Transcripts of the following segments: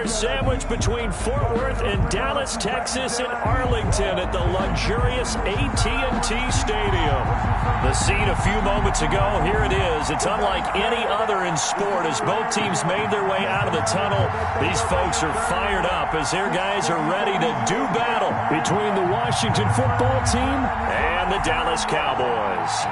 $1 sandwich between Fort Worth and Dallas, Texas in Arlington at the luxurious AT&T Stadium. The scene a few moments ago, here it is. It's unlike any other in sport as both teams made their way out of the tunnel. These folks are fired up as their guys are ready to do battle between the Washington football team and the Dallas Cowboys.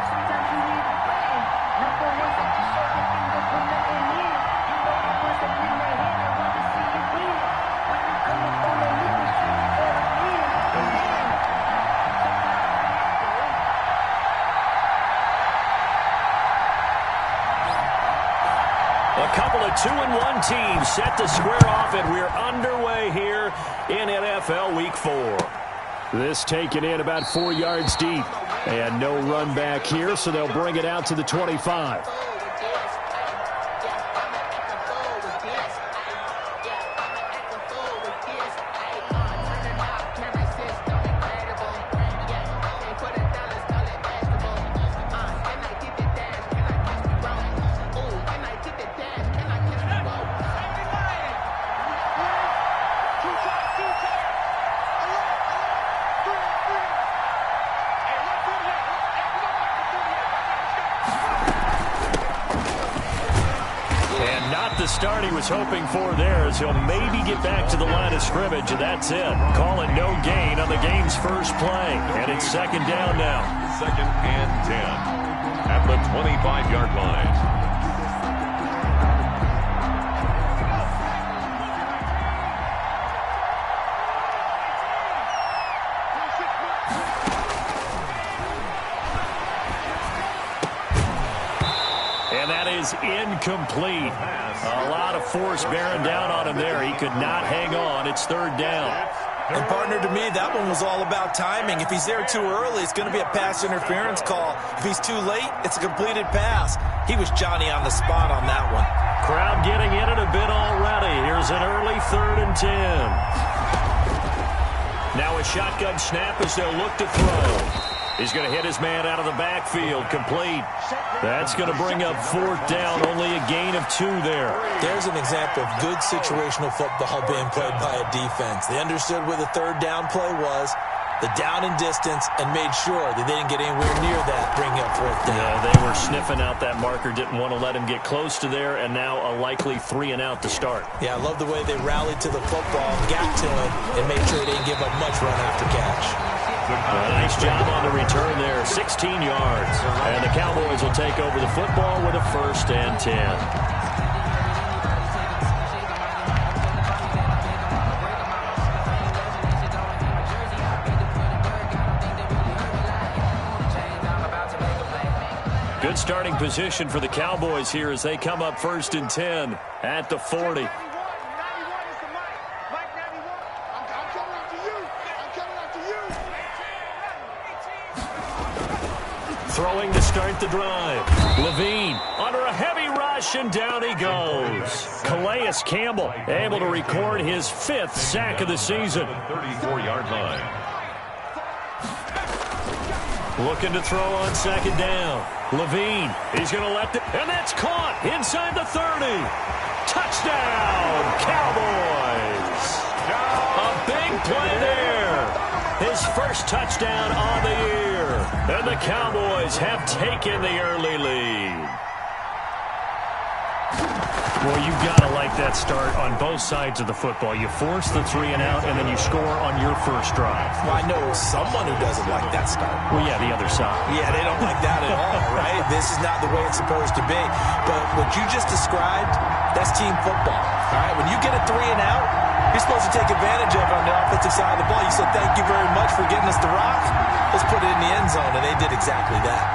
A couple of 2-1 teams set to square off, and we're underway here in NFL Week 4. This taken in about 4 yards deep. And no run back here, so they'll bring it out to the 25. The start he was hoping for there as he'll maybe get back to the line of scrimmage, and that's it. Call it no gain on the game's first play, and it's second down now. 2nd and 10 at the 25-yard line. Incomplete. A lot of force bearing down on him there. He could not hang on. It's third down. And partner, to me, that one was all about timing. If he's there too early, it's going to be a pass interference call. If he's too late, it's a completed pass. He was Johnny on the spot on that one. Crowd getting in it a bit already. Here's an early 3rd and 10. Now a shotgun snap as they'll look to throw. He's going to hit his man out of the backfield. Complete. That's going to bring up 4th down. Only a gain of 2 there. There's an example of good situational football being played by a defense. They understood where the 3rd down play was, the down and distance, and made sure that they didn't get anywhere near that, bringing up 4th down. Yeah, they were sniffing out that marker, didn't want to let him get close to there, and now a likely 3 and out to start. Yeah, I love the way they rallied to the football, got to it, and made sure they didn't give up much run after catch. Nice job on the return there, 16 yards. And the Cowboys will take over the football with a 1st and 10. Good starting position for the Cowboys here as they come up 1st and 10 at the 40. Throwing to start the drive. Levine under a heavy rush, and down he goes. Calais Campbell able to record his 5th sack of the season. 34-yard line. Looking to throw on 2nd down. Levine, he's going to let it, and that's caught inside the 30. Touchdown, Cowboys. A big play there. His first touchdown on the year. And the Cowboys have taken the early lead. Well, you've got to like that start on both sides of the football. You force the 3 and out, and then you score on your first drive. Well, I know someone who doesn't like that start. Well, yeah, the other side. Yeah, they don't like that at all, right? This is not the way it's supposed to be. But what you just described, that's team football. All right, when you get a 3 and out, you're supposed to take advantage of it on the offensive side of the ball. You said, thank you very much for getting us the rock. Let's put it in the end zone, and they did exactly that.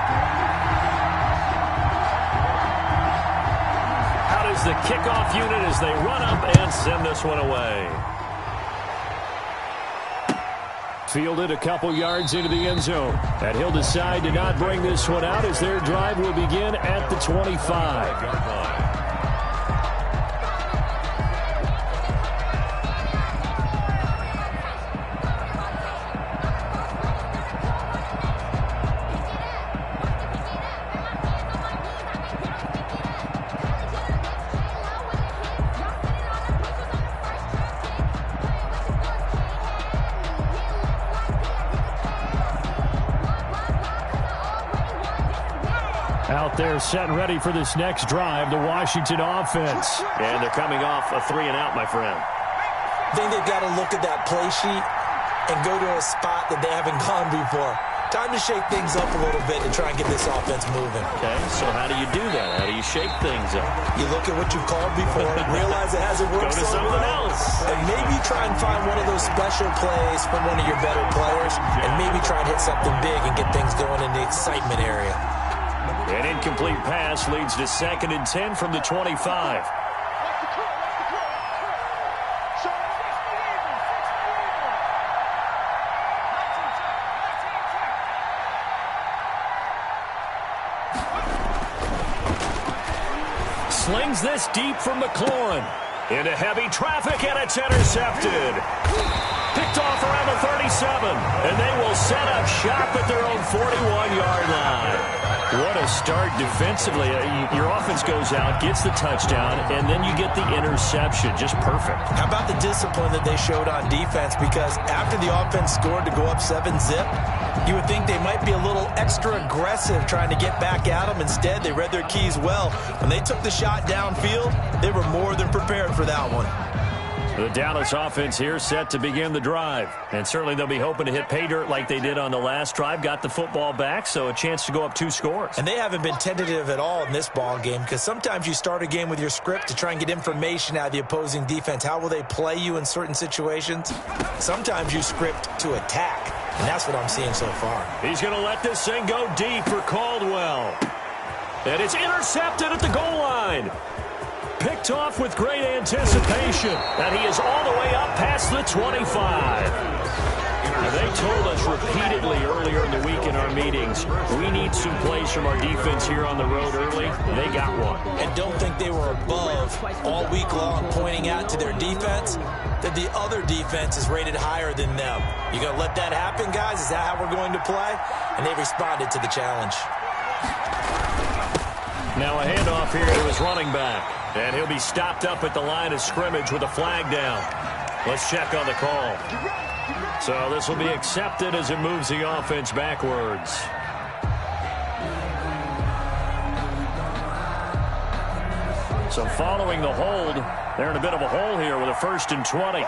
How does the kickoff unit as they run up and send this one away? Fielded a couple yards into the end zone. And he'll decide to not bring this one out as their drive will begin at the 25. Out there set and ready for this next drive, the Washington offense. And they're coming off a 3-and-out, my friend. I think they've got to look at that play sheet and go to a spot that they haven't gone before. Time to shake things up a little bit to try and get this offense moving. Okay, so how do you do that? How do you shake things up? You look at what you've called before, realize it hasn't worked Go to so something well, else. and maybe try and find one of those special plays from one of your better players, and maybe try and hit something big and get things going in the excitement area. An incomplete pass leads to 2nd and 10 from the 25. Slings this deep from McLaurin. Into heavy traffic, and it's intercepted. Picked off around the 37, and they will set up shop at their own 41-yard line. What a start defensively. Your offense goes out, gets the touchdown, and then you get the interception. Just perfect. How about the discipline that they showed on defense? Because after the offense scored to go up 7-zip, you would think they might be a little extra aggressive trying to get back at them. Instead, they read their keys well. When they took the shot downfield, they were more than prepared for that one. The Dallas offense here set to begin the drive. And certainly they'll be hoping to hit pay dirt like they did on the last drive. Got the football back, so a chance to go up 2 scores. And they haven't been tentative at all in this ball game, because sometimes you start a game with your script to try and get information out of the opposing defense. How will they play you in certain situations? Sometimes you script to attack, and that's what I'm seeing so far. He's going to let this thing go deep for Caldwell. And it's intercepted at the goal line. Picked off with great anticipation. And he is all the way up past the 25. Now, they told us repeatedly earlier in the week in our meetings, we need some plays from our defense here on the road early. They got one. And don't think they were above all week long, pointing out to their defense that the other defense is rated higher than them. You going to let that happen, guys? Is that how we're going to play? And they responded to the challenge. Now a handoff here to his running back. And he'll be stopped up at the line of scrimmage with a flag down. Let's check on the call. So this will be accepted as it moves the offense backwards. So following the hold, they're in a bit of a hole here with a 1st and 20.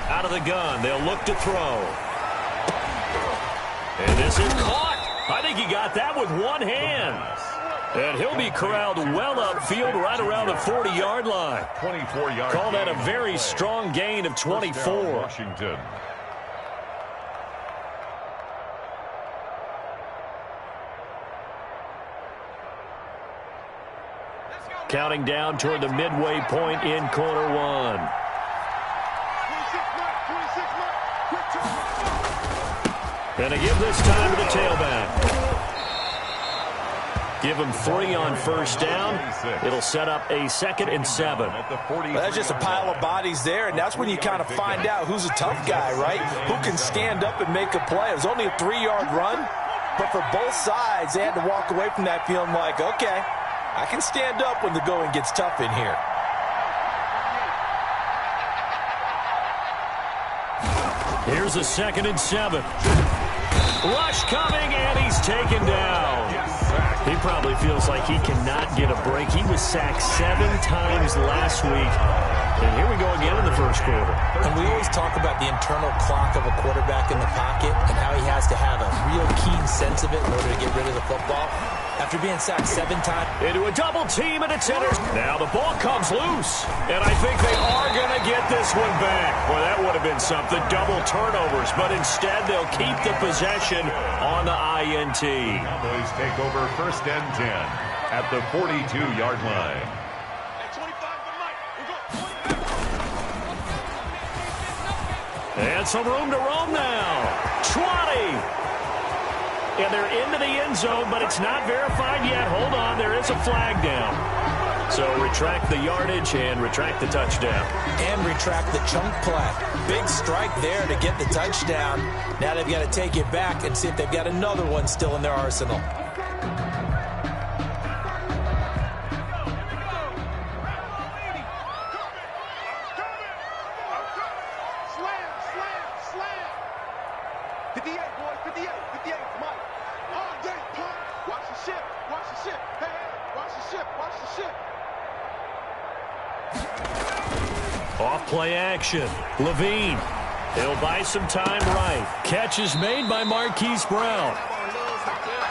Out of the gun, they'll look to throw. And this is caught. I think he got that with one hand. And he'll be corralled well upfield right around the 40-yard line. 24-yard. Call that a very strong gain of 24. Washington. Counting down toward the midway point in quarter one. And they give this time to the tailback. Give him 3 on 1st down. It'll set up a 2nd and 7. Well, that's just a pile of bodies there, and that's when you kind of find out who's a tough guy, right? Who can stand up and make a play. It was only a 3-yard run, but for both sides, they had to walk away from that feeling like, okay, I can stand up when the going gets tough in here. Here's a 2nd and 7. Rush coming, and he's taken down. He probably feels like he cannot get a break. He was sacked 7 times last week. And here we go again in the first quarter. And we always talk about the internal clock of a quarterback in the pocket and how he has to have a real keen sense of it in order to get rid of the football. After being sacked 7 times. Into a double team, and it's centers. Now the ball comes loose. And I think they are going to get this one back. Well, that would have been something. Double turnovers. But instead, they'll keep the possession on the INT. Cowboys take over 1st and 10 at the 42-yard line. And some room to roam now. 20. And they're into the end zone, but it's not verified yet. Hold on, there is a flag down. So retract the yardage and retract the touchdown. And retract the chunk play. Big strike there to get the touchdown. Now they've got to take it back and see if they've got another one still in their arsenal. Off play action. Levine. He'll buy some time right. Catch is made by Marquise Brown.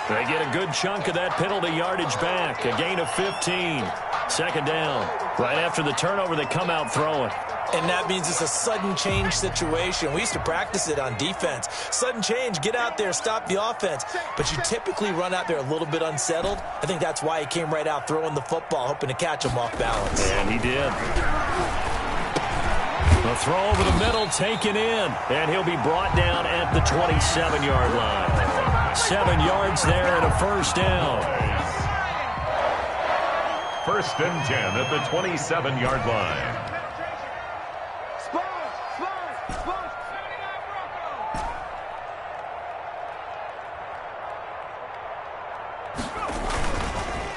They get a good chunk of that penalty yardage back. A gain of 15. Second down. Right after the turnover, they come out throwing. And that means it's a sudden change situation. We used to practice it on defense. Sudden change, get out there, stop the offense. But you typically run out there a little bit unsettled. I think that's why he came right out throwing the football, hoping to catch him off balance. And he did. The throw over the middle taken in. And he'll be brought down at the 27-yard line. 7 yards there and a first down. First and 10 at the 27-yard line.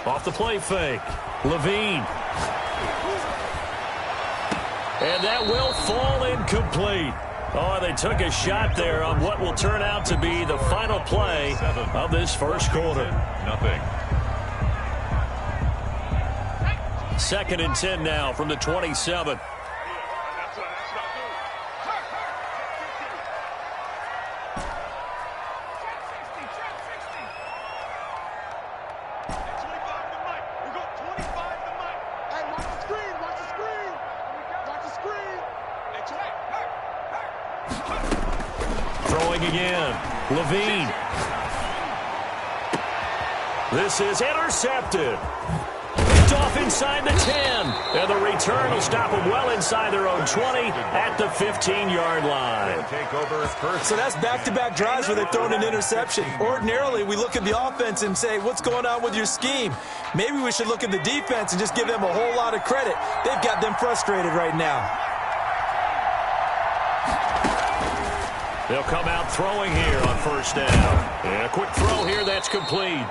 Off the play fake. Levine. And that will fall incomplete. Oh, they took a shot there on what will turn out to be the final play of this first quarter. Nothing. Second and 10 now from the 27. Throwing again. Levine. This is intercepted. Picked off inside the 10. And the return will stop them well inside their own 20 at the 15-yard line. Take over first. So that's back-to-back drives where they've thrown an interception. Ordinarily, we look at the offense and say, what's going on with your scheme? Maybe we should look at the defense and just give them a whole lot of credit. They've got them frustrated right now. They'll come out throwing here on first down. And a quick throw here that's complete.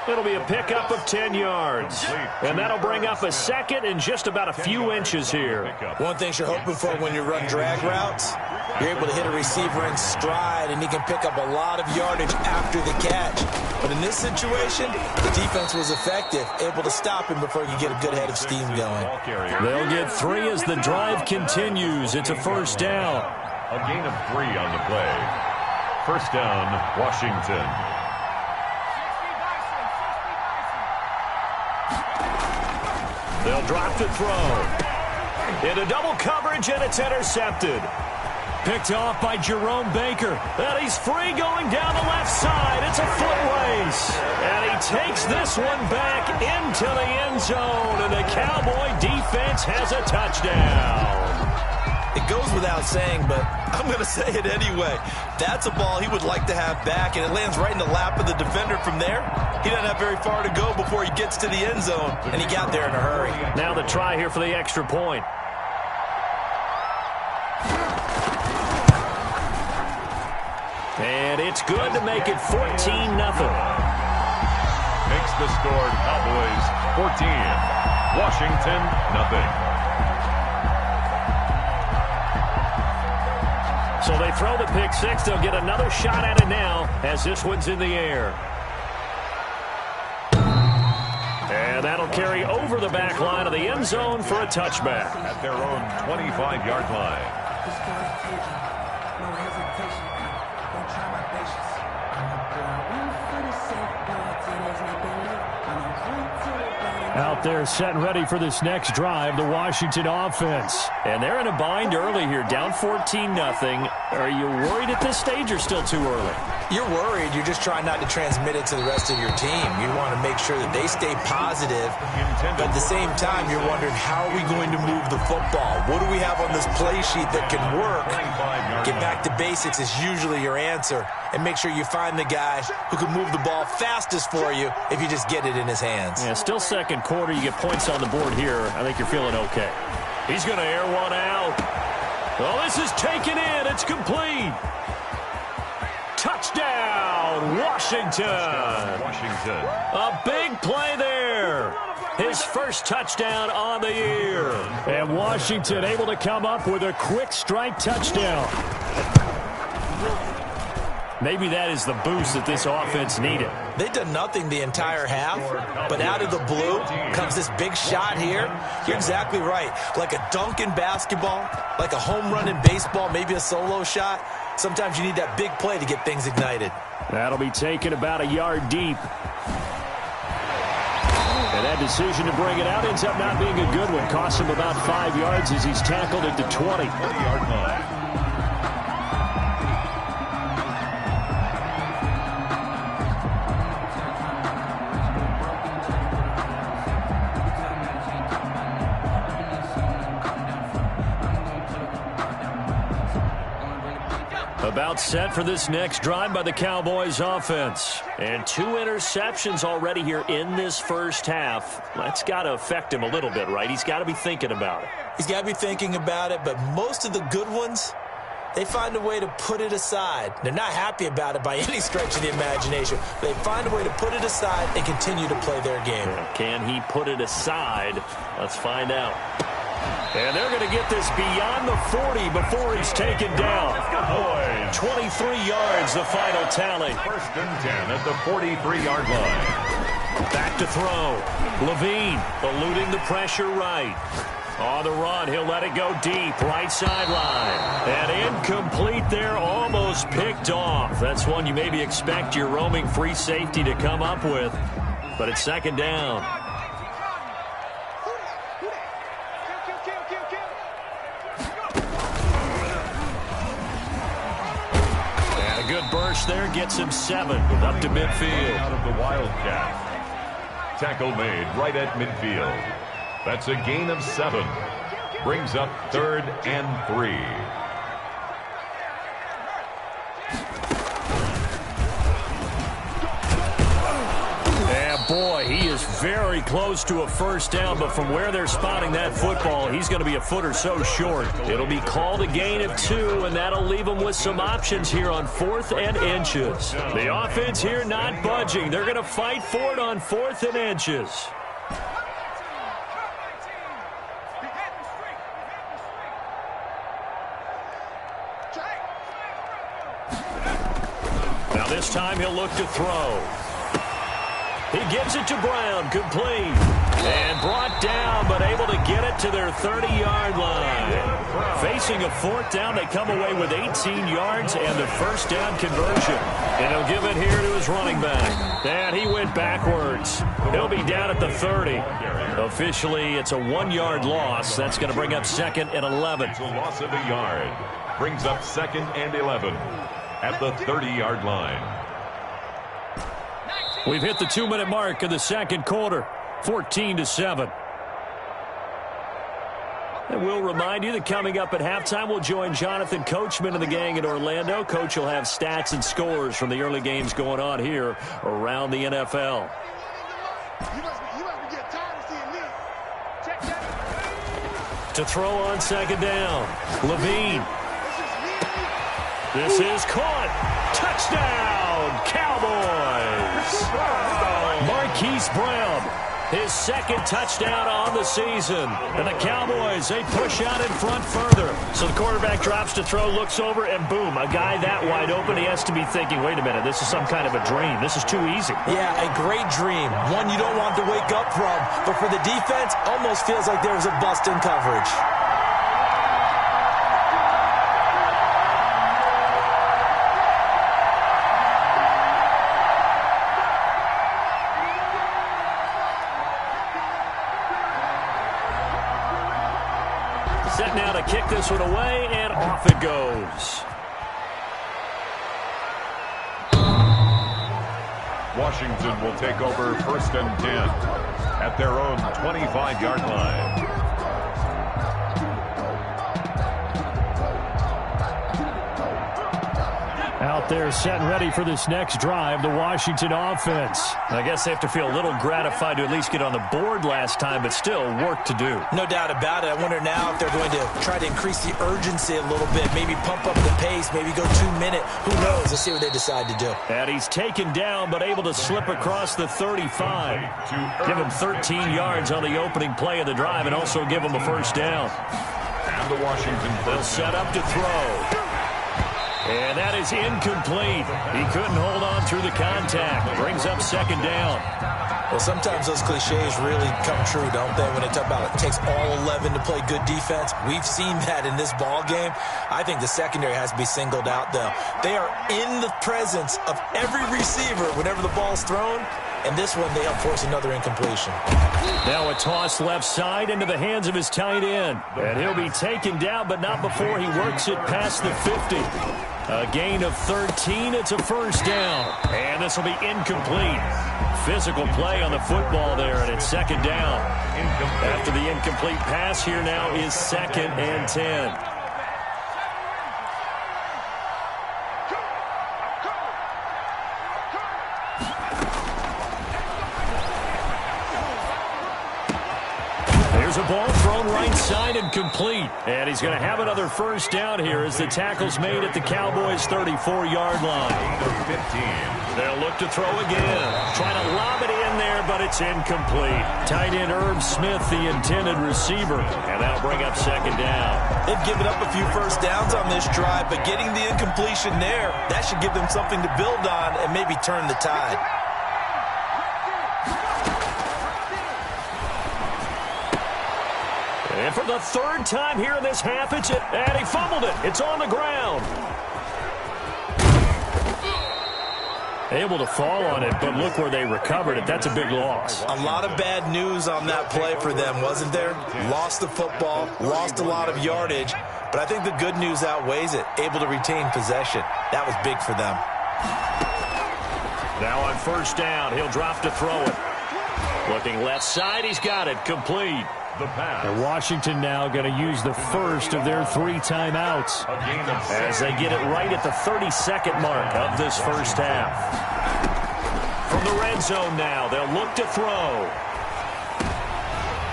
It'll be a pickup of 10 yards. And that'll bring up a second and just about a few inches here. One thing you're hoping for when you run drag routes, you're able to hit a receiver in stride, and he can pick up a lot of yardage after the catch. But in this situation, the defense was effective, able to stop him before he could get a good head of steam going. They'll get 3 as the drive continues. It's a first down. A gain of 3 on the play. First down, Washington. They'll drop the throw. Into double coverage, and it's intercepted. Picked off by Jerome Baker. And he's free going down the left side. It's a foot race. And he takes this one back into the end zone. And the Cowboy defense has a touchdown. It goes without saying, but I'm going to say it anyway. That's a ball he would like to have back, and it lands right in the lap of the defender from there. He doesn't have very far to go before he gets to the end zone, and he got there in a hurry. Now the try here for the extra point. And it's good to make it 14-0. Makes the score Cowboys 14. Washington, nothing. So they throw the pick six. They'll get another shot at it now as this one's in the air. And that'll carry over the back line of the end zone for a touchback. At their own 25-yard line. Out there set and ready for this next drive, the Washington offense. And they're in a bind early here, down 14-0. Are you worried at this stage or still too early? You're worried. You're just trying not to transmit it to the rest of your team. You want to make sure that they stay positive, but at the same time, you're wondering, how are we going to move the football? What do we have on this play sheet that can work? Get back to basics is usually your answer, and make sure you find the guy who can move the ball fastest for you if you just get it in his hands. Yeah, still second quarter. You get points on the board here. I think you're feeling okay. He's going to air one out. Oh, this is taken in. It's complete. Touchdown, Washington. A big play there. His first touchdown on the year. And Washington able to come up with a quick strike touchdown. Maybe that is the boost that this offense needed. They've done nothing the entire half, but out of the blue comes this big shot here. You're exactly right. Like a dunk in basketball, like a home run in baseball, maybe a solo shot. Sometimes you need that big play to get things ignited. That'll be taken about a yard deep. And that decision to bring it out ends up not being a good one. Costs him about 5 yards as he's tackled at the 20. 20-yard line. About set for this next drive by the Cowboys offense. And 2 interceptions already here in this first half. That's got to affect him a little bit, right? He's got to be thinking about it. He's got to be thinking about it, but most of the good ones, they find a way to put it aside. They're not happy about it by any stretch of the imagination. They find a way to put it aside and continue to play their game. Can he put it aside? Let's find out. And they're going to get this beyond the 40 before he's taken down. 23 yards, the final tally. First and 10 at the 43-yard line. Back to throw. Levine eluding the pressure right. On the run, he'll let it go deep. Right sideline. And incomplete there, almost picked off. That's one you maybe expect your roaming free safety to come up with. But it's second down. Good burst there, gets him 7 up to midfield. Out of the Wildcat. Tackle made right at midfield. That's a gain of 7. Brings up 3rd and 3. Boy, he is very close to a first down, but from where they're spotting that football, he's going to be a foot or so short. It'll be called a gain of 2, and that'll leave him with some options here on 4th and inches. The offense here not budging. They're going to fight for it on 4th and inches. Now this time he'll look to throw. He gets it to Brown, complete. And brought down, but able to get it to their 30-yard line. Facing a 4th down, they come away with 18 yards and the first down conversion. And he'll give it here to his running back. And he went backwards. He'll be down at the 30. Officially, it's a 1-yard loss. That's going to bring up 2nd and 11. It's a loss of a yard. Brings up 2nd and 11 at the 30-yard line. We've hit the 2-minute mark of the second quarter, 14-7. And we'll remind you that coming up at halftime, we'll join Jonathan Coachman and the gang in Orlando. Coach will have stats and scores from the early games going on here around the NFL. To throw on second down, Levine. This is caught. Touchdown, Cowboys. Marquise Brown, his 2nd touchdown on the season. And the Cowboys, they push out in front further. So the quarterback drops to throw, looks over, and boom, a guy that wide open, he has to be thinking, wait a minute, this is some kind of a dream. This is too easy. Yeah, a great dream. One you don't want to wake up from. But for the defense, almost feels like there was a bust in coverage. Set now to kick this one away, and off it goes. Washington will take over 1st and 10 at their own 25-yard line. Out there set and ready for this next drive, the Washington offense. I guess they have to feel a little gratified to at least get on the board last time, but still work to do. No doubt about it. I wonder now if they're going to try to increase the urgency a little bit, maybe pump up the pace, maybe go 2-minute. Who knows? Let's see what they decide to do. And he's taken down, but able to slip across the 35. Give him 13 yards on the opening play of the drive and also give him a first down. And the Washington They'll set up to throw. And that is incomplete. He couldn't hold on through the contact. Brings up 2nd down. Well, sometimes those cliches really come true, don't they? When they talk about it takes all 11 to play good defense. We've seen that in this ball game. I think the secondary has to be singled out, though. They are in the presence of every receiver whenever the ball's thrown. And this one, they help force another incompletion. Now a toss left side into the hands of his tight end. And he'll be taken down, but not before he works it past the 50. A gain of 13. It's a first down. And this will be incomplete. Physical play on the football there, and it's 2nd down. After the incomplete pass, here now is 2nd and 10. There's a ball thrown right side and complete. And he's going to have another first down here as the tackle's made at the Cowboys' 34-yard line. 15. They'll look to throw again. Trying to lob it in there, but it's incomplete. Tight end Irv Smith, the intended receiver. And that'll bring up 2nd down. They've given up a few first downs on this drive, but getting the incompletion there, that should give them something to build on and maybe turn the tide. And for the 3rd time here in this half, and he fumbled it. It's on the ground. Able to fall on it, but look where they recovered it. That's a big loss. A lot of bad news on that play for them, wasn't there? Lost the football, lost a lot of yardage, but I think the good news outweighs it. Able to retain possession. That was big for them. Now on first down, he'll drop to throw it. Looking left side, he's got it. Complete. The pass. And Washington now going to use the first of their 3 timeouts as they get it right at the 32nd mark of this first half. From the red zone now, they'll look to throw.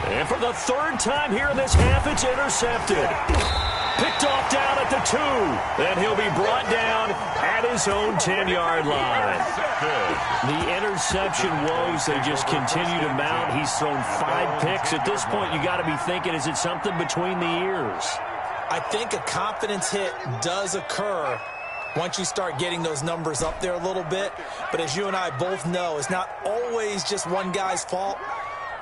And for the 3rd time here in this half, it's intercepted. Picked off down at the 2. Then he'll be brought down at his own 10-yard line. The interception woes, they just continue to mount. He's thrown 5 picks. At this point, you got to be thinking, is it something between the ears? I think a confidence hit does occur once you start getting those numbers up there a little bit. But as you and I both know, it's not always just one guy's fault.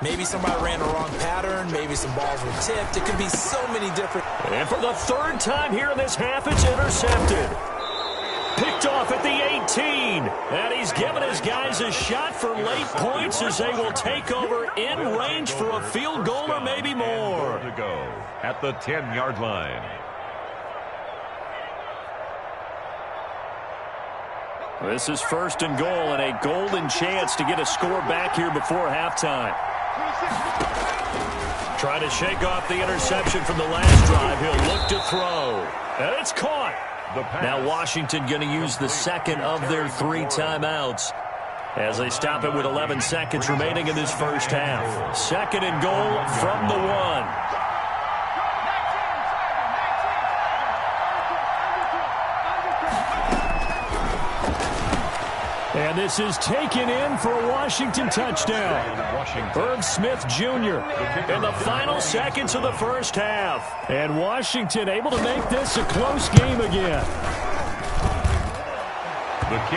Maybe somebody ran a wrong pattern. Maybe some balls were tipped. It could be so many different. And for the 3rd time here in this half, it's intercepted. Picked off at the 18. And he's given his guys a shot for late points as they will take over in range for a field goal or maybe more. To go at the 10-yard line. This is 1st and goal and a golden chance to get a score back here before halftime. Trying to shake off the interception from the last drive. He'll look to throw. And it's caught. Now Washington going to use the 2nd of their 3 timeouts as they stop it with 11 seconds remaining in this first half. 2nd and goal from the 1. And this is taken in for a Washington touchdown. Irv Smith Jr. in the final seconds of the first half. And Washington able to make this a close game again.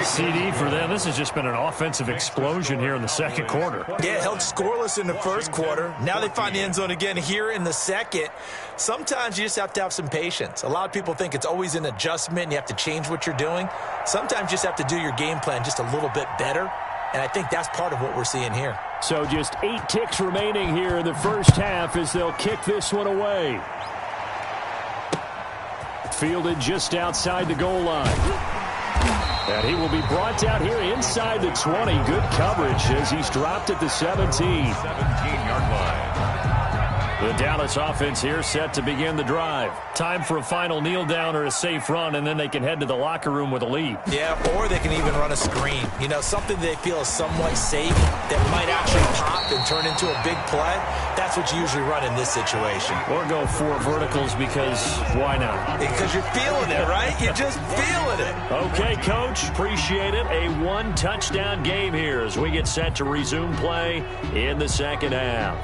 CD for them. This has just been an offensive explosion here in the 2nd quarter. Yeah, held scoreless in the 1st quarter. Now they find the end zone again here in the 2nd. Sometimes you just have to have some patience. A lot of people think it's always an adjustment and you have to change what you're doing. Sometimes you just have to do your game plan just a little bit better. And I think that's part of what we're seeing here. So just 8 ticks remaining here in the first half as they'll kick this one away. Fielded just outside the goal line. And he will be brought down here inside the 20. Good coverage as he's dropped at the 17. 17-yard line. The Dallas offense here set to begin the drive. Time for a final kneel down or a safe run, and then they can head to the locker room with a lead. Yeah, or they can even run a screen. You know, something they feel is somewhat safe that might actually pop and turn into a big play. That's what you usually run in this situation. Or go 4 verticals because why not? Because you're feeling it, right? You're just feeling it. Okay, Coach, appreciate it. A 1-touchdown game here as we get set to resume play in the second half.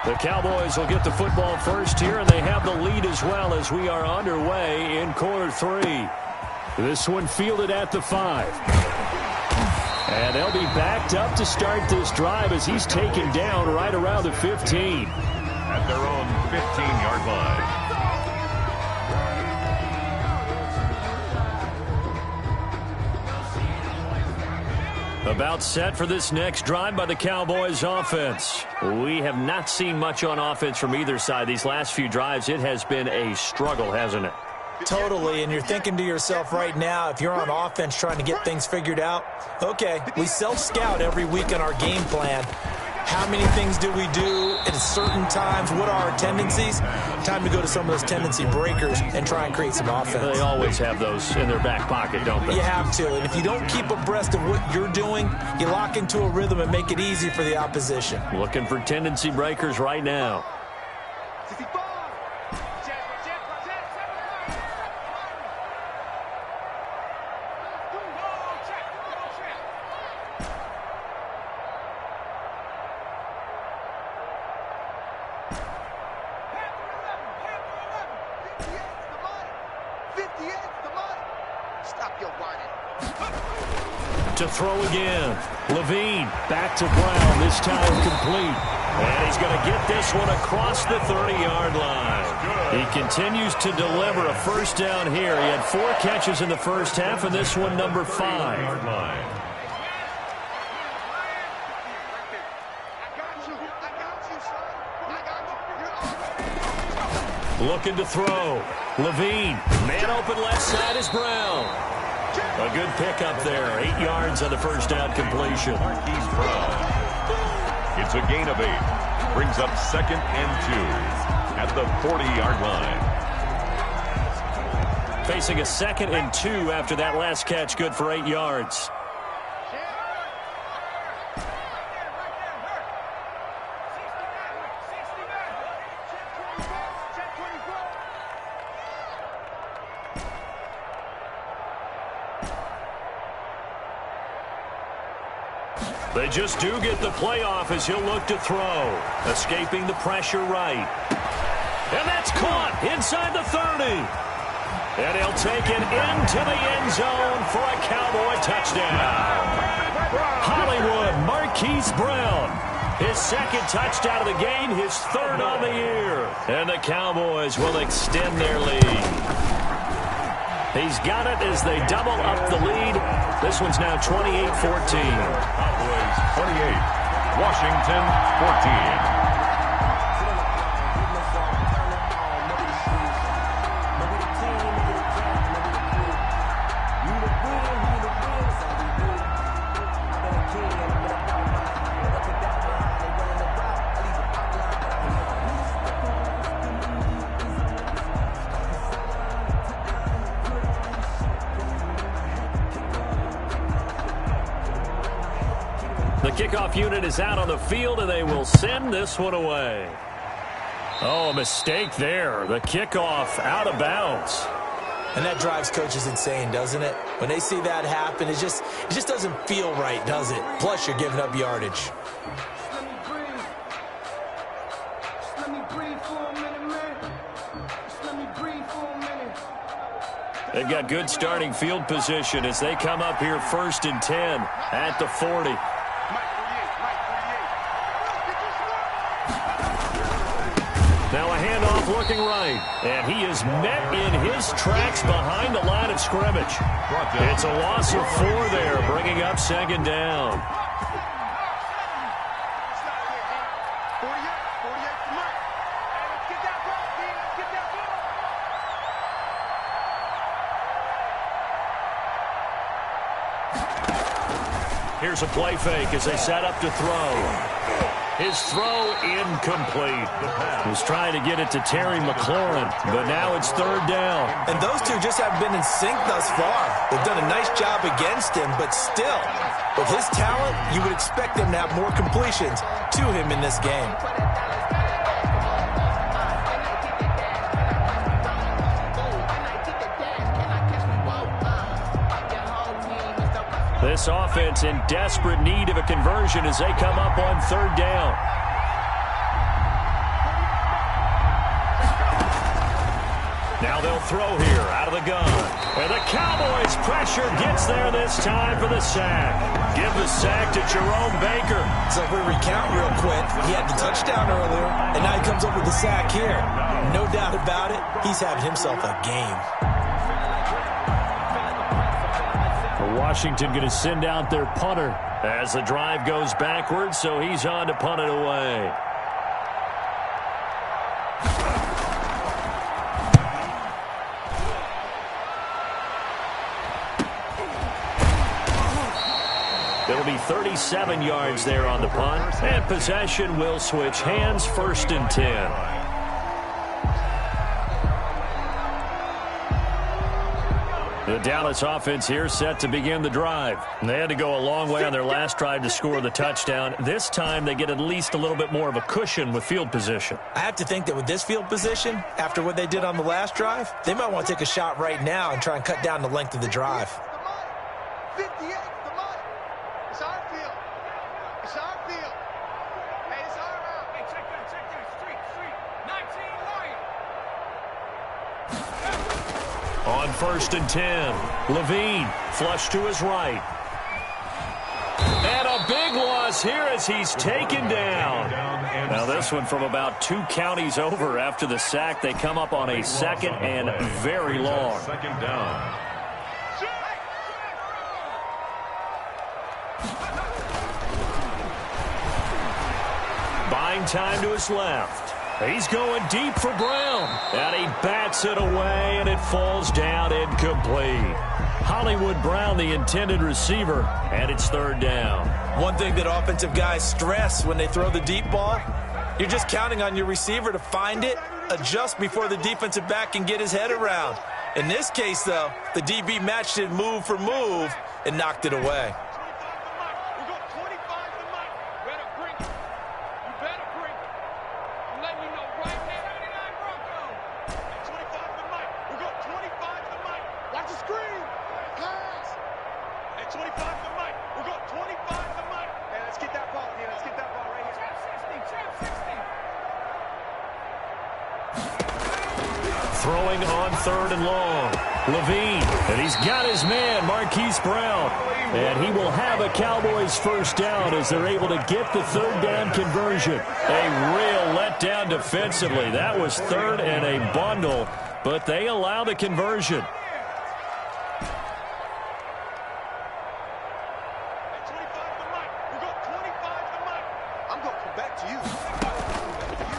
The Cowboys will get the football first here, and they have the lead as well as we are underway in quarter 3. This one fielded at the 5. And they'll be backed up to start this drive as he's taken down right around the 15. At their own 15-yard line. About set for this next drive by the Cowboys offense. We have not seen much on offense from either side. These last few drives, it has been a struggle, hasn't it? Totally, and you're thinking to yourself right now, if you're on offense trying to get things figured out, okay, we self-scout every week on our game plan. How many things do we do at certain times? What are our tendencies? Time to go to some of those tendency breakers and try and create some offense. They always have those in their back pocket, don't they? You have to, and if you don't keep abreast of what you're doing, you lock into a rhythm and make it easy for the opposition. Looking for tendency breakers right now. To throw again. Levine back to Brown, this time complete. And he's going to get this one across the 30-yard line. He continues to deliver a first down here. He had 4 catches in the first half, and this one number 5. Looking to throw. Levine, man open left side is Brown. A good pickup there. 8 yards on the first down completion. It's a gain of 8. Brings up 2nd and 2 at the 40-yard line. Facing a 2nd and 2 after that last catch. Good for 8 yards. They just do get the playoff as he'll look to throw. Escaping the pressure right. And that's caught inside the 30. And he'll take it into the end zone for a Cowboy touchdown. Hollywood Marquise Brown. His 2nd touchdown of the game, his 3rd on the year. And the Cowboys will extend their lead. He's got it as they double up the lead. This one's now 28-14. Cowboys 28, Washington 14. The kickoff unit is out on the field, and they will send this one away. Oh, a mistake there. The kickoff out of bounds. And that drives coaches insane, doesn't it? When they see that happen, it just doesn't feel right, does it? Plus, you're giving up yardage. They've got good starting field position as they come up here 1st and 10 at the 40. looking right. And he is met in his tracks behind the line of scrimmage. It's a loss of 4 there, bringing up second down. Here's a play fake as they set up to throw. His throw incomplete. He was trying to get it to Terry McLaurin, but now it's third down. And those two just haven't been in sync thus far. They've done a nice job against him, but still, with his talent, you would expect them to have more completions to him in this game. This offense in desperate need of a conversion as they come up on third down. Now they'll throw here out of the gun. And the Cowboys pressure gets there this time for the sack. Give the sack to Jerome Baker. So if we recount real quick, he had the touchdown earlier, and now he comes up with the sack here. No doubt about it, he's having himself a game. Washington going to send out their punter as the drive goes backwards, so he's on to punt it away. It'll be 37 yards there on the punt, and possession will switch hands, 1st and 10. The Dallas offense here set to begin the drive. They had to go a long way on their last drive to score the touchdown. This time they get at least a little bit more of a cushion with field position. I have to think that with this field position, after what they did on the last drive, they might want to take a shot right now and try and cut down the length of the drive. 58, the money. It's our field. It's our field. Hey, it's our route. Hey, check that. Street. 19 Lion. On 1st and 10, Levine flush to his right. And a big loss here as he's taken down. Now this one from about 2 counties over after the sack. They come up on a 2nd and very long. Second down. Buying time to his left. He's going deep for Brown. And he bats it away, and it falls down incomplete. Hollywood Brown, the intended receiver, and it's third down. One thing that offensive guys stress when they throw the deep ball, you're just counting on your receiver to find it, adjust before the defensive back can get his head around. In this case, though, the DB matched it move for move and knocked it away. Throwing on 3rd and long. Levine, and he's got his man, Marquise Brown. And he will have a Cowboys first down as they're able to get the third down conversion. A real letdown defensively. That was 3rd and a bundle, but they allow the conversion.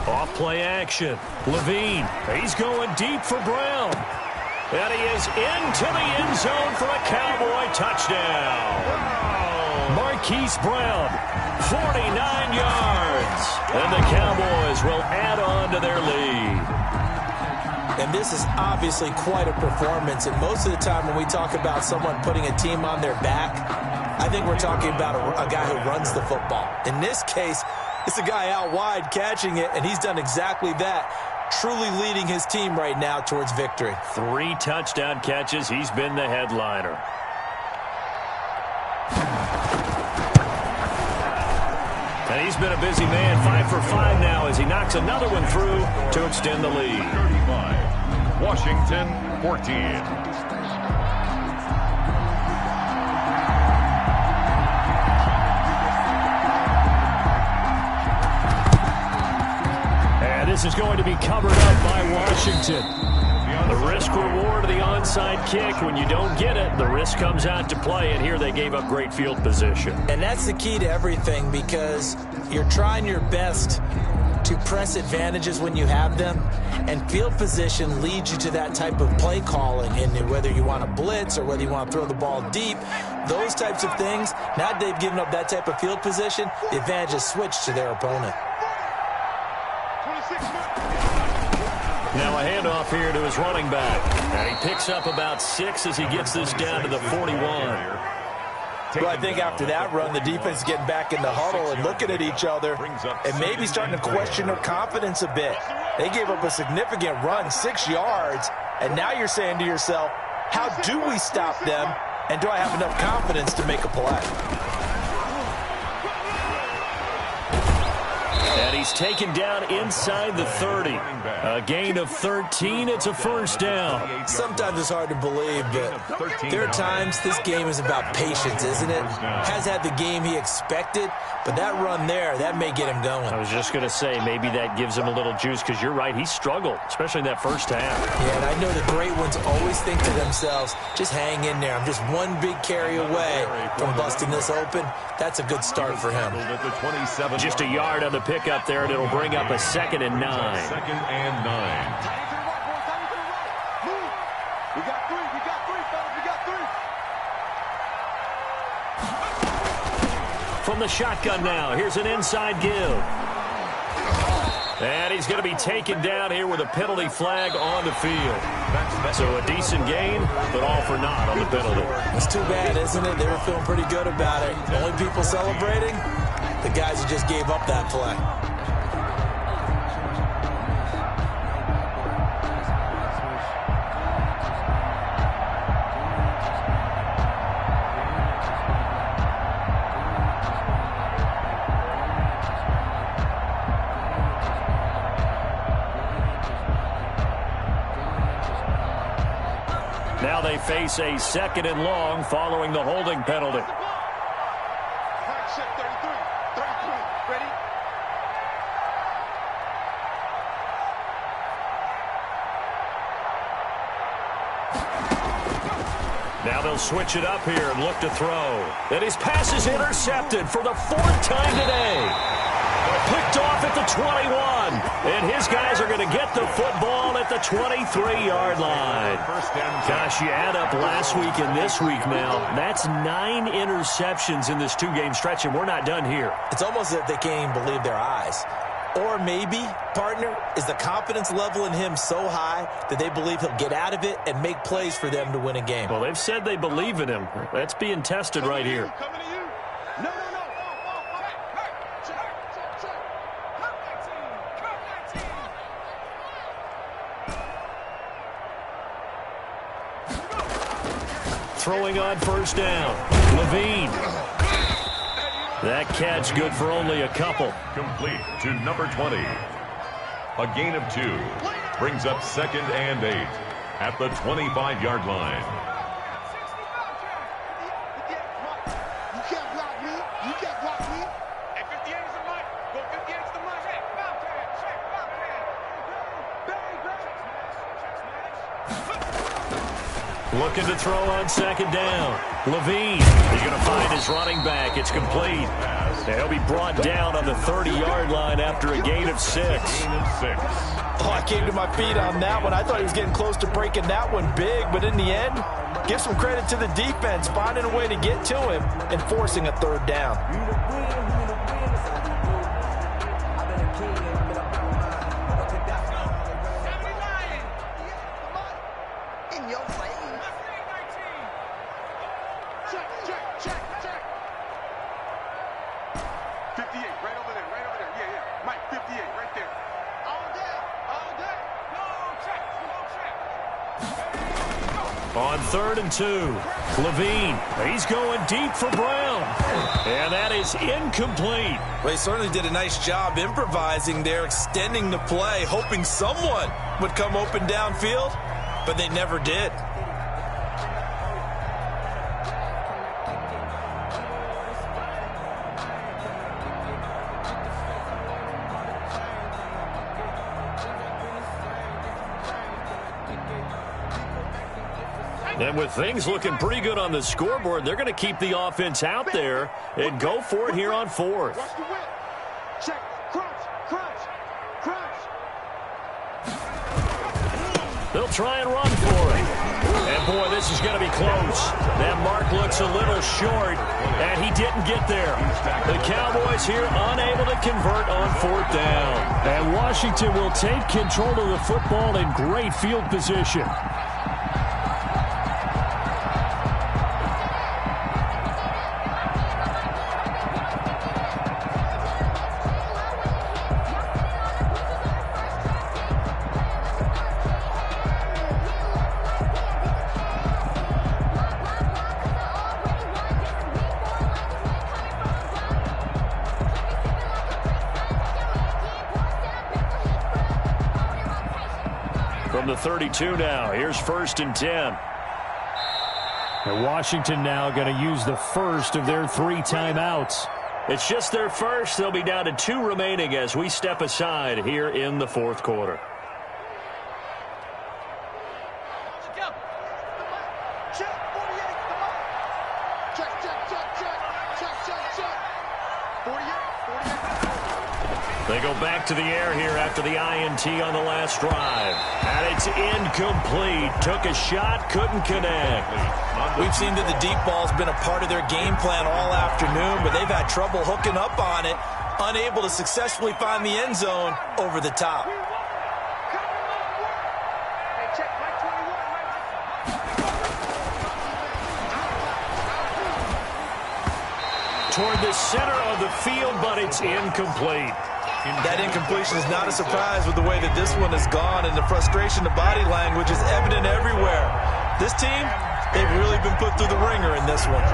Off-play action. Levine, he's going deep for Brown. And he is into the end zone for a Cowboy touchdown. Marquise Brown, 49 yards. And the Cowboys will add on to their lead. And this is obviously quite a performance. And most of the time when we talk about someone putting a team on their back, I think we're talking about a guy who runs the football. In this case, it's a guy out wide catching it, and he's done exactly that, truly leading his team right now towards victory. 3 touchdown catches. He's been the headliner. And he's been a busy man, 5 for 5 now as he knocks another one through to extend the lead. 35. Washington, 14. This is going to be covered up by Washington. The risk-reward of the onside kick. When you don't get it, the risk comes out to play, and here they gave up great field position. And that's the key to everything, because you're trying your best to press advantages when you have them, and field position leads you to that type of play calling. And whether you want to blitz or whether you want to throw the ball deep, those types of things, now that they've given up that type of field position, the advantage is switched to their opponent. Now a handoff here to his running back. And he picks up about 6 as he gets this down to the 41. Well, I think after that run, the defense is getting back in the huddle and looking at each other and maybe starting to question their confidence a bit. They gave up a significant run, 6 yards, and now you're saying to yourself, how do we stop them, and do I have enough confidence to make a play? And he's taken down inside the 30. A gain of 13. It's a first down. Sometimes it's hard to believe, but there are times this game is about patience, isn't it? Has had the game he expected, but that run there, that may get him going. I was just going to say, maybe that gives him a little juice, because you're right, he struggled, especially in that first half. Yeah, and I know the great ones always think to themselves, just hang in there. I'm just one big carry away from busting this open. That's a good start for him. Just a yard on the pickup there, and it'll bring up a 2nd and 9. 2nd and 9. We got three, fellas, we got three. From the shotgun now, here's an inside give. And he's going to be taken down here with a penalty flag on the field. So a decent gain, but all for naught on the penalty. It's too bad, isn't it? They were feeling pretty good about it. The only people celebrating, the guys who just gave up that play. Now they face a 2nd and long following the holding penalty. Flag set 33. 33. Ready? Now they'll switch it up here and look to throw. And his pass is intercepted for the 4th time today. Picked off at the 21. And his guys are going to get the football at the 23-yard line. Gosh, you add up last week and this week now. That's 9 interceptions in this 2-game stretch, and we're not done here. It's almost as if they can't even believe their eyes. Or maybe, partner, is the confidence level in him so high that they believe he'll get out of it and make plays for them to win a game. Well, they've said they believe in him. That's being tested right here. Coming to you. No. Throwing on first down. Levine. That catch good for only a couple. Complete to number 20. A gain of 2. Brings up 2nd and 8 at the 25-yard line. You can't block me. You can't block me. Hey, 58 is the mic. Go 58 is the mic. Check, Looking to throw on 2nd down. Levine. He's going to find his running back. It's complete. He'll be brought down on the 30-yard line after a gain of 6. Oh, I came to my feet on that one. I thought he was getting close to breaking that one big, but in the end, give some credit to the defense, finding a way to get to him and forcing a 3rd down. In your face. Check. 58, right over there. Yeah. Mike, 58, right there. All day. On 3rd and 2, Levine. He's going deep for Brown. And that is incomplete. Well, he certainly did a nice job improvising there, extending the play, hoping someone would come open downfield, but they never did. And with things looking pretty good on the scoreboard, they're going to keep the offense out there and go for it here on fourth. Check. Crunch. They'll try and run for it. And, boy, this is going to be close. That mark looks a little short, and he didn't get there. The Cowboys here unable to convert on fourth down. And Washington will take control of the football in great field position. From the 32 now, here's 1st and 10. And Washington now going to use the first of their 3 timeouts. It's just their first. They'll be down to 2 remaining as we step aside here in the fourth quarter. They go back to the air here after the INT on the last drive. And it's incomplete. Took a shot, couldn't connect. We've seen that the deep ball's been a part of their game plan all afternoon, but they've had trouble hooking up on it, unable to successfully find the end zone over the top. Toward the center of the field, but it's incomplete. That incompletion is not a surprise with the way that this one has gone, and the frustration, the body language is evident everywhere. This team, they've really been put through the ringer in this one.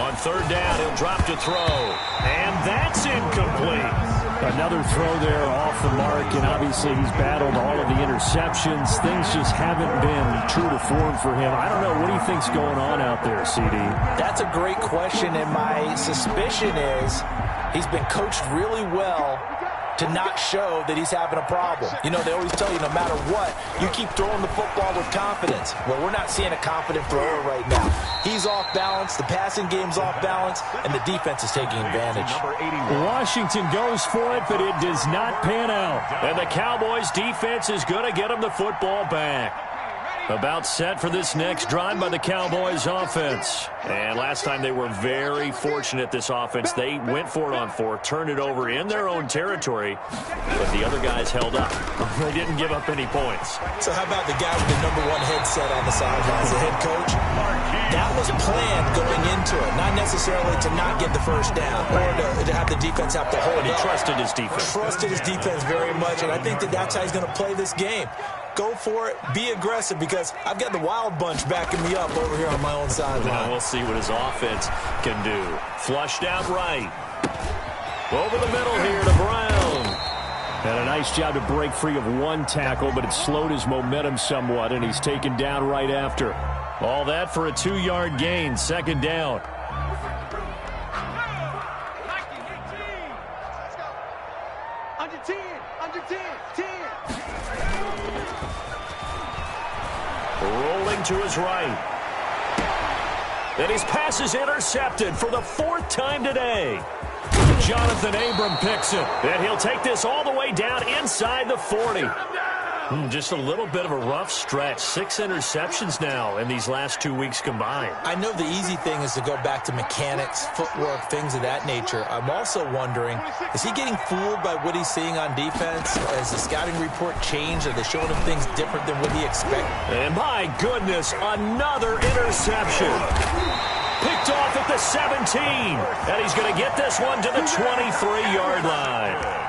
On third down, he'll drop to throw. And that's incomplete. Another throw there off the mark, and obviously he's battled all of the interceptions. Things just haven't been true to form for him. I don't know. What do you think's going on out there, CD? That's a great question, and my suspicion is he's been coached really well to not show that he's having a problem. You know, they always tell you no matter what, you keep throwing the football with confidence. Well, we're not seeing a confident thrower right now. He's off balance, the passing game's off balance, and the defense is taking advantage. Washington goes for it, but it does not pan out. And the Cowboys' defense is going to get him the football back. About set for this next drive by the Cowboys offense. And last time they were very fortunate, this offense. They went for it on fourth, turned it over in their own territory, but the other guys held up. They didn't give up any points. So how about the guy with the #1 headset on the sidelines, the head coach? That was planned going into it, not necessarily to not get the first down or to have the defense have to hold And he up. trusted his defense. Trusted his defense very much, and I think that that's how he's going to play this game. Go for it, be aggressive, because I've got the wild bunch backing me up over here on my own sideline. Now we'll see what his offense can do. Flushed out right. Over the middle here to Brown. And a nice job to break free of one tackle, but it slowed his momentum somewhat, and he's taken down right after. All that for a 2-yard gain, 2nd down. Under 10, 10. Rolling to his right. And his pass is intercepted for the 4th time today. Jonathan Abram picks it. And he'll take this all the way down inside the 40. Just a little bit of a rough stretch. 6 interceptions now in these last 2 weeks combined. I know the easy thing is to go back to mechanics, footwork, things of that nature. I'm also wondering, is he getting fooled by what he's seeing on defense? Has the scouting report changed? Are they showing him things different than what he expected? And my goodness, another interception. Picked off at the 17. And he's going to get this one to the 23-yard line.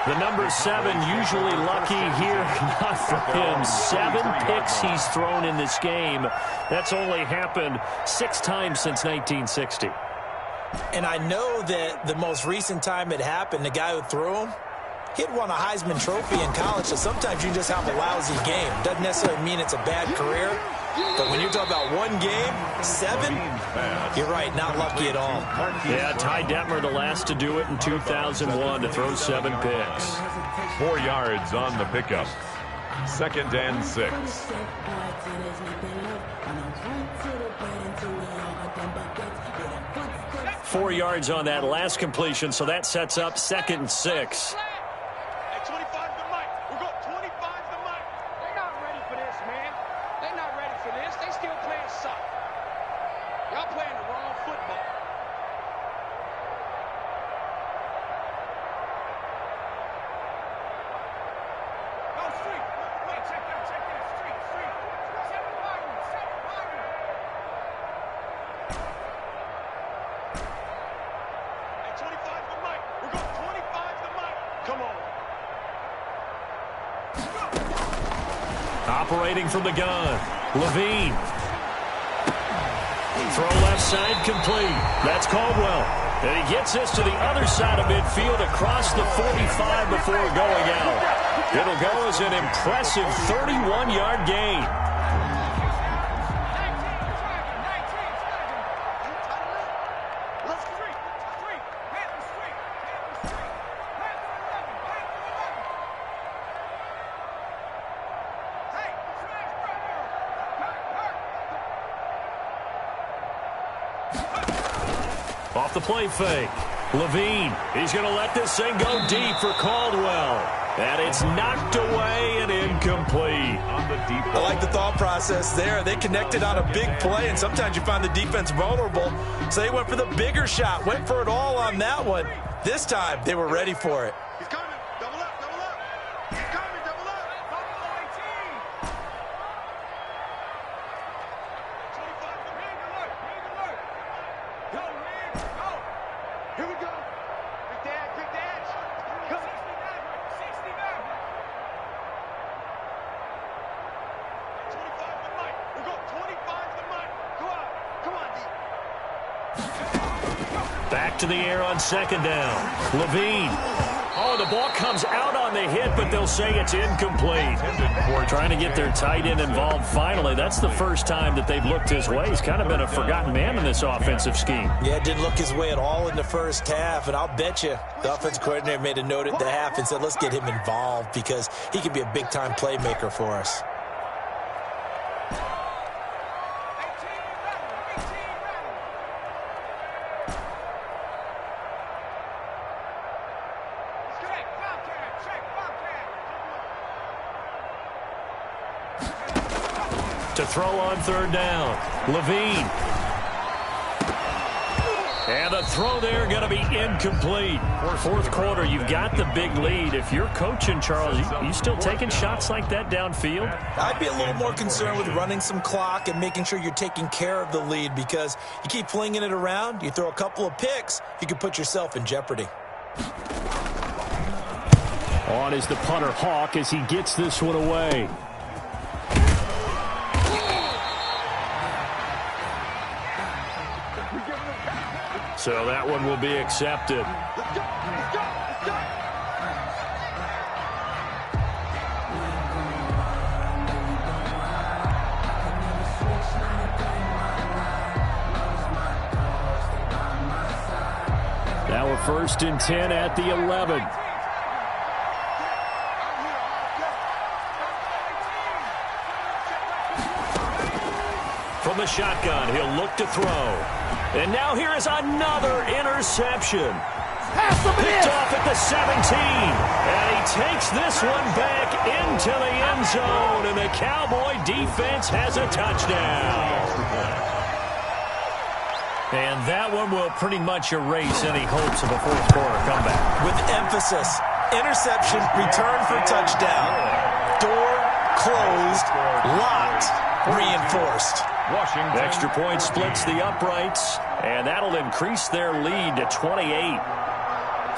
The number 7 usually lucky here, not for him. 7 picks he's thrown in this game. That's only happened 6 times since 1960. And I know that the most recent time it happened, the guy who threw him, he'd won a Heisman Trophy in college, so sometimes you just have a lousy game. Doesn't necessarily mean it's a bad career, But when you're talking about one game, 7, you're right, not lucky at all. Yeah, Ty Detmer, the last to do it in 2001, to throw 7 picks. 4 yards on the pickup. 2nd and 6. 4 yards on that last completion, so that sets up 2nd and 6. Hey, 25 to Mike. We're going 25 to Mike. They're not ready for this, man. They're not ready for this. They still playing soccer. Y'all playing the wrong football. Go street. Wait, check that. Street. 7 Byron. Hey, 25 to Mike. We're going 25 to Mike. Come on. Operating from the gun, Levine. Throw left side complete. That's Caldwell. And he gets this to the other side of midfield across the 45 before going out. It'll go as an impressive 31-yard gain. Off the play fake. Levine. He's going to let this thing go deep for Caldwell. And it's knocked away and incomplete. I like the thought process there. They connected on a big play, and sometimes you find the defense vulnerable. So they went for the bigger shot, went for it all on that one. This time, they were ready for it. He's coming. Double up. He's coming. Double up. 25 to Rig alert. Go, Rig. Go. Here we go. Quick dash. Come. 69. 25 to Mike. We're going 25 to Mike. Go out. Come on, D. Back to the air on 2nd down. Levine. Oh, the ball comes out on the hit, but they'll say it's incomplete. Trying to get their tight end involved finally. That's the first time that they've looked his way. He's kind of been a forgotten man in this offensive scheme. Yeah, it didn't look his way at all in the first half, and I'll bet you the offensive coordinator made a note at the half and said, let's get him involved because he can be a big-time playmaker for us. To throw on 3rd down, Levine. And the throw there going to be incomplete. 4th quarter, you've got the big lead. If you're coaching, Charles, you still taking shots like that downfield? I'd be a little more concerned with running some clock and making sure you're taking care of the lead because you keep flinging it around, you throw a couple of picks, you can put yourself in jeopardy. On is the punter, Hawk, as he gets this one away. So that one will be accepted. Now a 1st and 10 at the 11. From the shotgun, he'll look to throw. And now here is another interception. Picked off at the 17. And he takes this one back into the end zone. And the Cowboy defense has a touchdown. And that one will pretty much erase any hopes of a 4th quarter comeback. With emphasis, interception, return for touchdown. Door closed, locked, reinforced. Washington. Extra point splits the uprights, and that'll increase their lead to 28.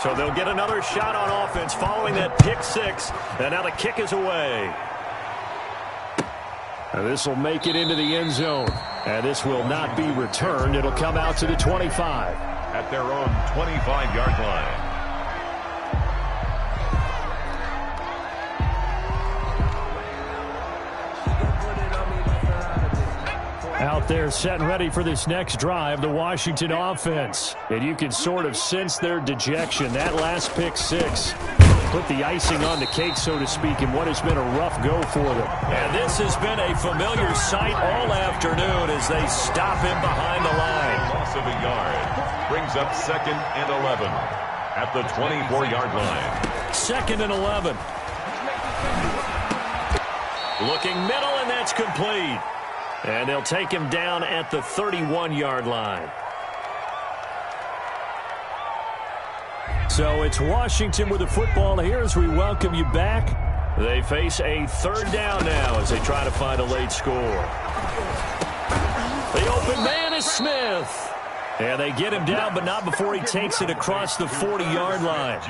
So they'll get another shot on offense following that pick 6, and now the kick is away. And this will make it into the end zone. And this will not be returned. It'll come out to the 25. At their own 25-yard line. Out there set and ready for this next drive, the Washington offense. And you can sort of sense their dejection. That last pick six put the icing on the cake, so to speak, in what has been a rough go for them. And this has been a familiar sight all afternoon as they stop him behind the line. Loss of a yard. Brings up 2nd and 11 at the 24-yard line. 2nd and 11. Looking middle, and that's complete. And they'll take him down at the 31-yard line. So it's Washington with the football here as we welcome you back. They face a 3rd down now as they try to find a late score. The open man is Smith. And they get him down, but not before he takes it across the 40-yard line.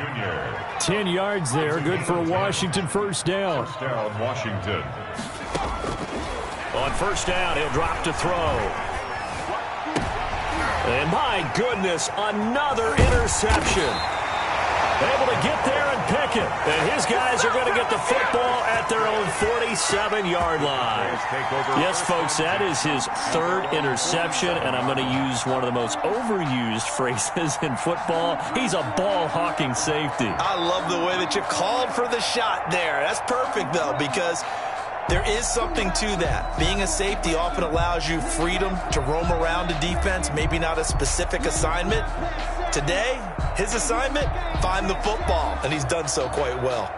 10 yards there, good for a Washington first down. First down, Washington. On first down, he'll drop to throw. And my goodness, another interception. Able to get there and pick it. And his guys are going to get the football at their own 47-yard line. Yes, folks, that is his 3rd interception, and I'm going to use one of the most overused phrases in football. He's a ball-hawking safety. I love the way that you called for the shot there. That's perfect, though, because there is something to that. Being a safety often allows you freedom to roam around a defense, maybe not a specific assignment. Today, his assignment, find the football, and he's done so quite well.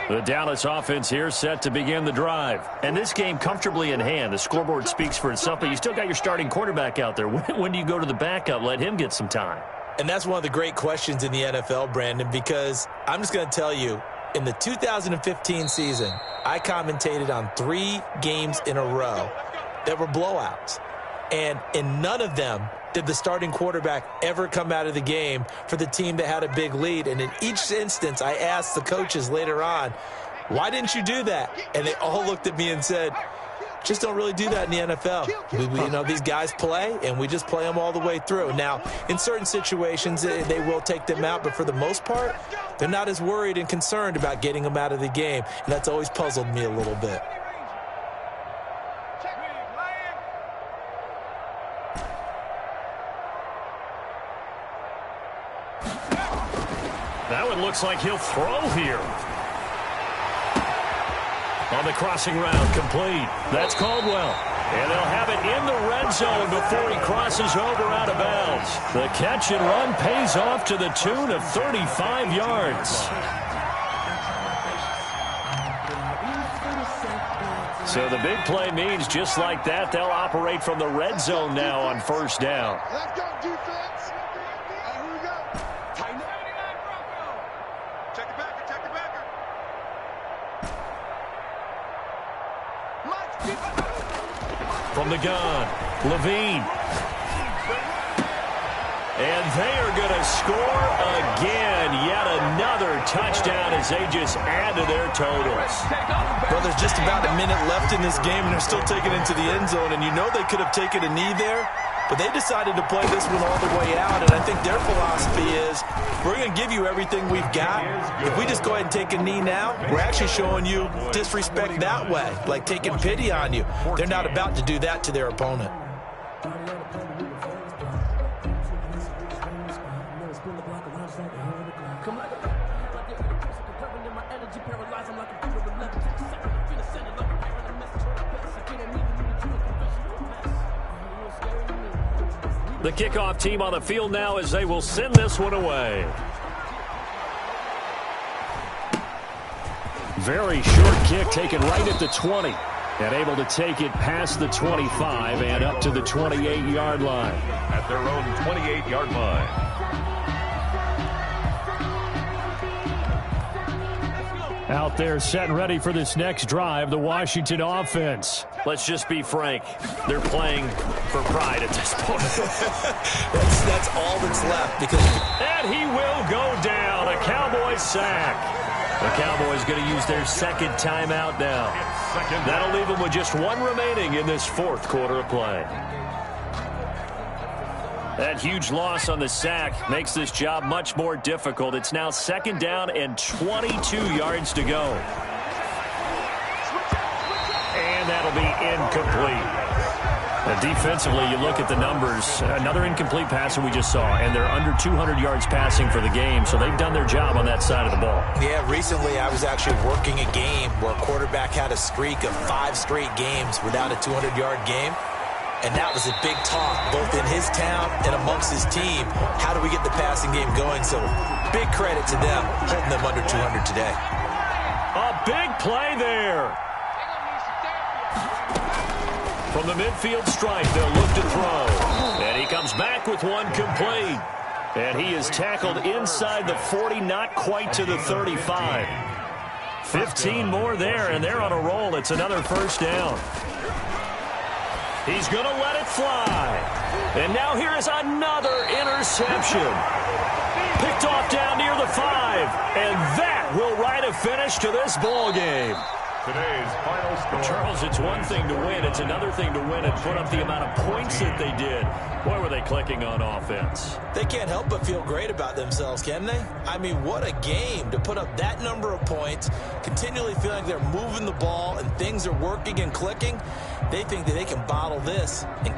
The Dallas offense here set to begin the drive. And this game comfortably in hand. The scoreboard speaks for itself, but you still got your starting quarterback out there. When do you go to the backup? Let him get some time. And that's one of the great questions in the NFL, Brandon, because I'm just going to tell you, in the 2015 season, I commentated on 3 games in a row that were blowouts. And in none of them did the starting quarterback ever come out of the game for the team that had a big lead. And in each instance, I asked the coaches later on, why didn't you do that? And they all looked at me and said, just don't really do that in the NFL. You know, these guys play, and we just play them all the way through. Now, in certain situations, they will take them out, but for the most part, they're not as worried and concerned about getting them out of the game. And that's always puzzled me a little bit. That one looks like he'll throw here. On the crossing route, complete. That's Caldwell. And they'll have it in the red zone before he crosses over out of bounds. The catch and run pays off to the tune of 35 yards. So the big play means just like that, they'll operate from the red zone now on first down. Let's go, defense. Here we go. Tighten up. Check the backer, check the backer. From the gun, Levine. And they are going to score again. Yet another touchdown as they just add to their totals. Well, there's just about a minute left in this game, and they're still taking it into the end zone. And you know they could have taken a knee there, but they decided to play this one all the way out. And I think their philosophy is, we're going to give you everything we've got. If we just go ahead and take a knee now, we're actually showing you disrespect that way, like taking pity on you. They're not about to do that to their opponent. The kickoff team on the field now as they will send this one away. Very short kick taken right at the 20. And able to take it past the 25 and up to the 28-yard line. At their own 28-yard line. Out there set and ready for this next drive, the Washington offense. Let's just be frank. They're playing for pride at this point. That's all that's left. And he will go down. A Cowboys sack. The Cowboys going to use their second timeout now. That'll leave them with just one remaining in this fourth quarter of play. That huge loss on the sack makes this job much more difficult. It's now second down and 22 yards to go. And that'll be incomplete. incomplete. And defensively, you look at the numbers. Another incomplete passer we just saw, and they're under 200 yards passing for the game, so they've done their job on that side of the ball. Yeah, recently I was actually working a game where a quarterback had a streak of 5 straight games without a 200-yard game, and that was a big talk, both in his town and amongst his team. How do we get the passing game going? So big credit to them, holding them under 200 today. A big play there. From the midfield stripe, they'll look to throw. And he comes back with one complete. And he is tackled inside the 40, not quite to the 35. 15 more there, and they're on a roll. It's another first down. He's going to let it fly. And now here is another interception. Picked off down near the 5. And that will write a finish to this ball game. Today's final score. Charles, it's one thing to win. It's another thing to win and put up the amount of points that they did. Boy, were they clicking on offense. They can't help but feel great about themselves, can they? I mean, what a game to put up that number of points, continually feeling like they're moving the ball and things are working and clicking. They think that they can bottle this and